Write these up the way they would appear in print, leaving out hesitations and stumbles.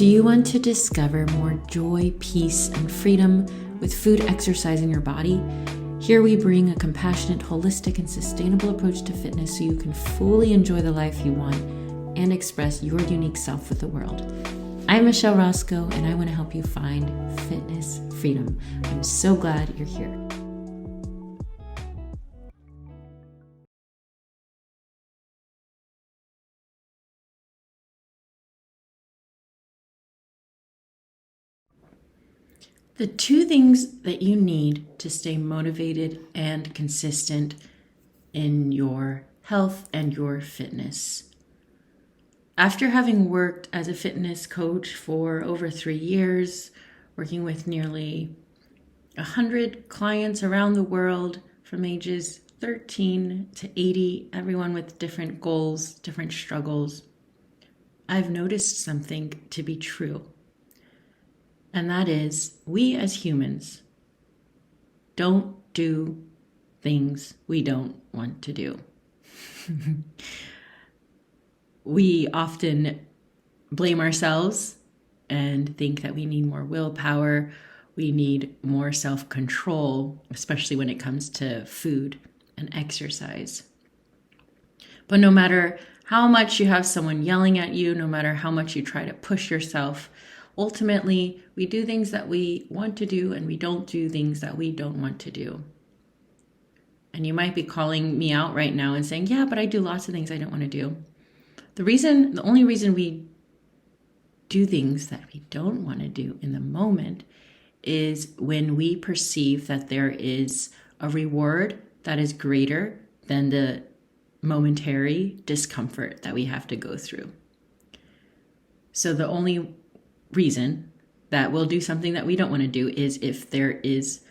Do you want to discover more joy, peace, and freedom with food, exercise, and your body? Here we bring a compassionate, holistic, and sustainable approach to fitness so you can fully enjoy the life you want and express your unique self with the world. I'm Michelle Roscoe, and I want to help you find fitness freedom. I'm so glad you're here. The two things that you need to stay motivated and consistent in your health and your fitness. After having worked as a fitness coach for over 3 years, working with nearly 100 clients around the world from ages 13 to 80, everyone with different goals, different struggles, I've noticed something to be true. And that is, we as humans don't do things we don't want to do. We often blame ourselves and think that we need more willpower. We need more self-control, especially when it comes to food and exercise. But no matter how much you have someone yelling at you, no matter how much you try to push yourself, ultimately, we do things that we want to do and we don't do things that we don't want to do. And you might be calling me out right now and saying, yeah, but I do lots of things I don't want to do. The only reason we do things that we don't want to do in the moment is when we perceive that there is a reward that is greater than the momentary discomfort that we have to go through. So the only reason that we'll do something that we don't want to do is if there is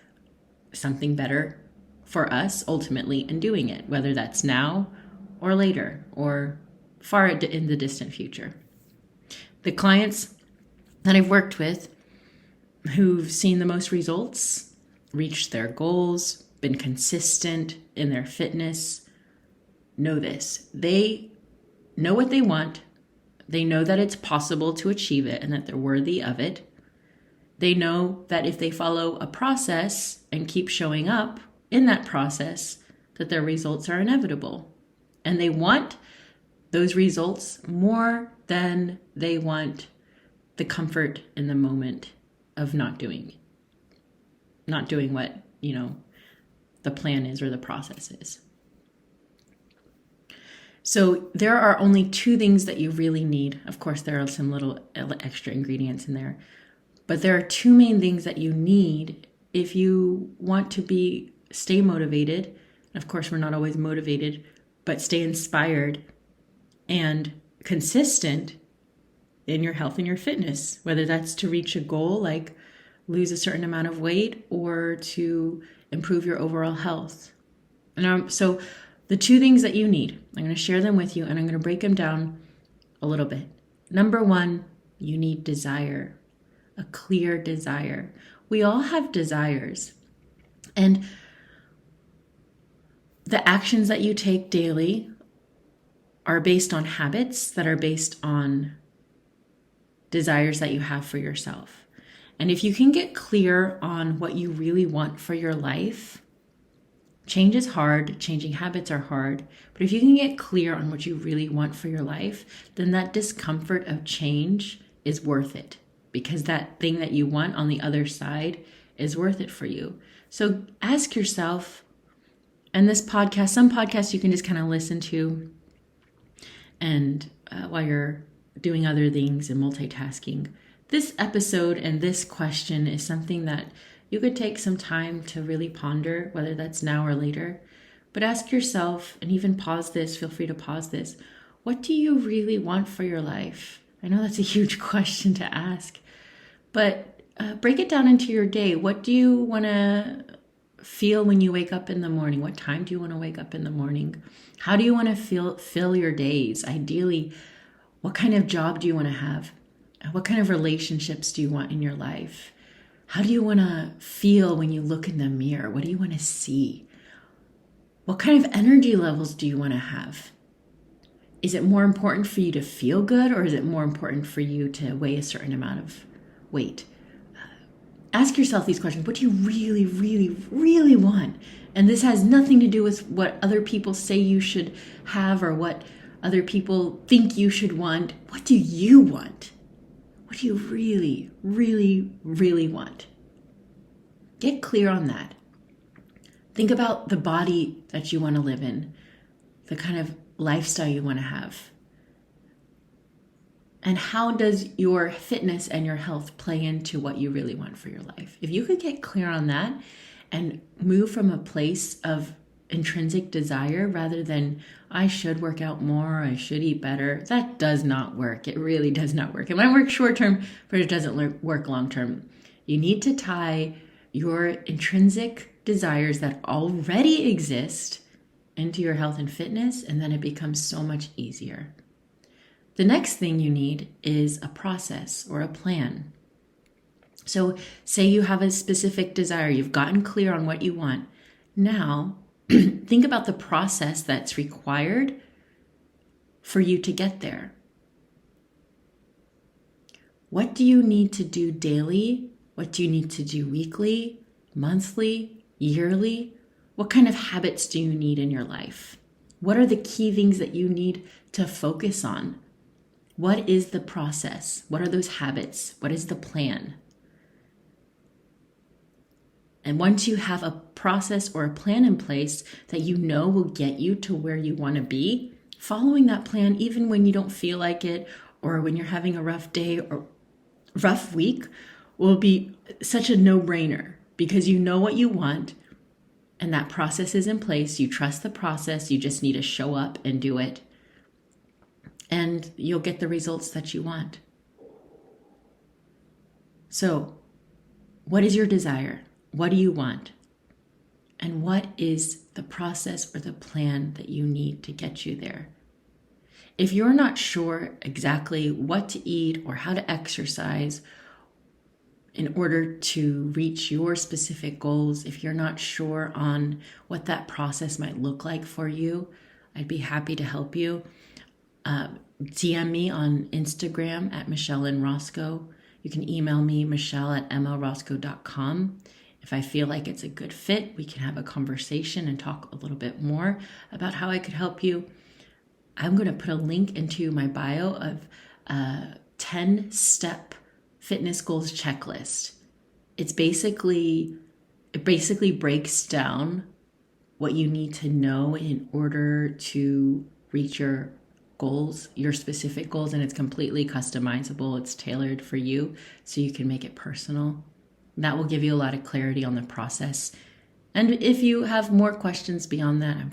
something better for us ultimately in doing it, whether that's now or later or far in the distant future. The clients that I've worked with who've seen the most results, reached their goals, been consistent in their fitness, know this. They know what they want. They know that it's possible to achieve it and that they're worthy of it. They know that if they follow a process and keep showing up in that process, that their results are inevitable. And they want those results more than they want the comfort in the moment of not doing what, the plan is or the process is. So there are only two things that you really need. Of course, there are some little extra ingredients in there, but there are two main things that you need if you want to stay motivated. Of course, we're not always motivated, but stay inspired and consistent in your health and your fitness, whether that's to reach a goal like lose a certain amount of weight or to improve your overall health. And so the two things that you need, I'm going to share them with you and I'm going to break them down a little bit. Number one, you need desire, a clear desire. We all have desires, and the actions that you take daily are based on habits that are based on desires that you have for yourself. And if you can get clear on what you really want for your life, change is hard, changing habits are hard, but if you can get clear on what you really want for your life, then that discomfort of change is worth it, because that thing that you want on the other side is worth it for you. So ask yourself, and this podcast, some podcasts you can just kind of listen to and while you're doing other things and multitasking. This episode and this question is something that you could take some time to really ponder, whether that's now or later. But ask yourself, and even pause this, feel free to pause this. What do you really want for your life? I know that's a huge question to ask, but break it down into your day. What do you want to feel when you wake up in the morning? What time do you want to wake up in the morning? How do you want to fill your days? Ideally, what kind of job do you want to have? What kind of relationships do you want in your life? How do you want to feel when you look in the mirror? What do you want to see? What kind of energy levels do you want to have? Is it more important for you to feel good, or is it more important for you to weigh a certain amount of weight? Ask yourself these questions. What do you really, really, really want? And this has nothing to do with what other people say you should have or what other people think you should want. What do you want? What do you really, really, really want? Get clear on that. Think about the body that you want to live in, the kind of lifestyle you want to have. And how does your fitness and your health play into what you really want for your life? If you could get clear on that and move from a place of intrinsic desire rather than I should work out more, I should eat better, that does not work. It really does not work. It might work short term, but it doesn't work long term. You need to tie your intrinsic desires that already exist into your health and fitness, and then it becomes so much easier. The next thing you need is a process or a plan. So say you have a specific desire, you've gotten clear on what you want. Now, think about the process that's required for you to get there. What do you need to do daily? What do you need to do weekly, monthly, yearly? What kind of habits do you need in your life? What are the key things that you need to focus on? What is the process? What are those habits? What is the plan? And once you have a process or a plan in place that you know will get you to where you want to be, following that plan, even when you don't feel like it, or when you're having a rough day or rough week, will be such a no-brainer because you know what you want and that process is in place. You trust the process. You just need to show up and do it. And you'll get the results that you want. So, what is your desire? What do you want? And what is the process or the plan that you need to get you there? If you're not sure exactly what to eat or how to exercise in order to reach your specific goals, if you're not sure on what that process might look like for you, I'd be happy to help you. DM me on Instagram at Michelle and Roscoe. You can email me, michelle@mlroscoe.com. If I feel like it's a good fit, we can have a conversation and talk a little bit more about how I could help you. I'm going to put a link into my bio of a 10-step fitness goals checklist. It basically breaks down what you need to know in order to reach your goals, your specific goals, and it's completely customizable. It's tailored for you so you can make it personal. That will give you a lot of clarity on the process. And if you have more questions beyond that, I'm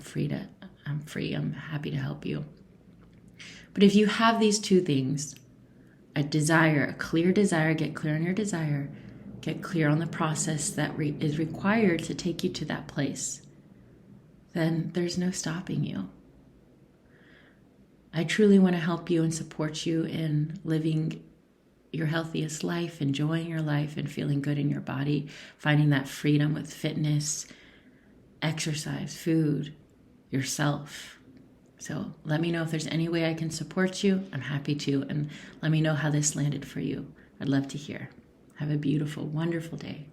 happy to help you. But if you have these two things, a clear desire, get clear on your desire, get clear on the process that is required to take you to that place, then there's no stopping you. I truly want to help you and support you in living your healthiest life, enjoying your life and feeling good in your body, finding that freedom with fitness, exercise, food, yourself. So let me know if there's any way I can support you. I'm happy to. And let me know how this landed for you. I'd love to hear. Have a beautiful, wonderful day.